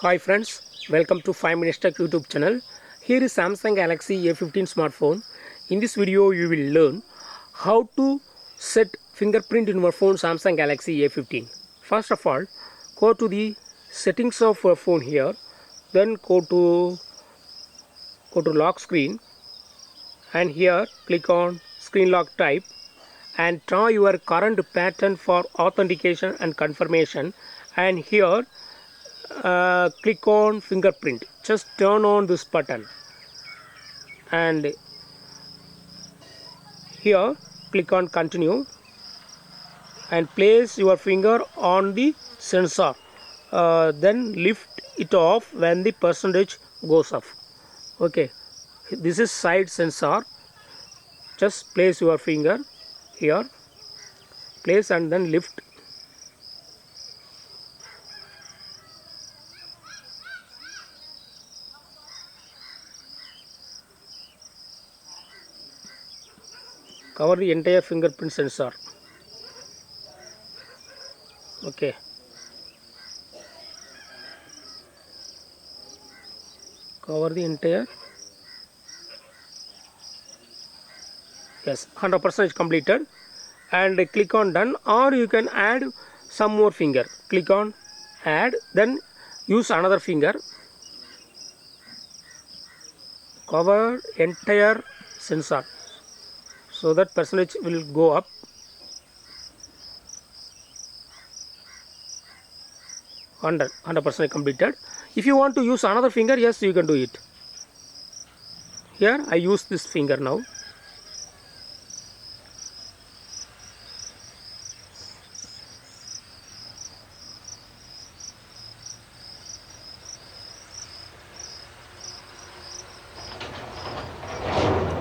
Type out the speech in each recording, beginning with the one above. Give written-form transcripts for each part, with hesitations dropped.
Hi friends, welcome to 5 Minutes Tech YouTube channel. Here is Samsung Galaxy A15 smartphone. In this video you will learn how to set fingerprint in your phone Samsung Galaxy A15. First of all, go to the settings of your phone here, then go to lock screen, and here click on screen lock type and try your current pattern for authentication and confirmation, and here click on fingerprint. Just turn on this button and here click on continue and place your finger on the sensor, then lift it off when the percentage goes off. Okay, this is side sensor. Just place your finger here, place and then lift. Cover the entire fingerprint sensor. Okay, cover the entire. Yes, 100% is completed, and click on done, or you can add some more finger. Click on add, then use another finger. Cover entire sensor so that percentage will go up. Under 100% completed. If you want to use another finger, yes, you can do it. Here I use this finger now.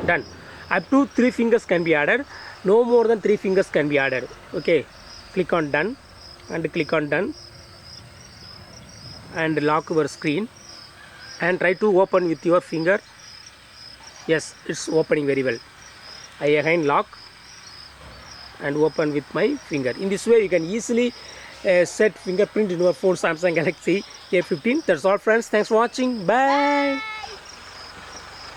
Done. Up to 3 fingers can be added. No more than 3 fingers can be added. Okay, click on done and click on done and lock your screen and try to open with your finger. Yes, it's opening very well. I again lock and open with my finger. In this way you can easily set fingerprint in your phone Samsung Galaxy A15. That's all friends. Thanks for watching. Bye.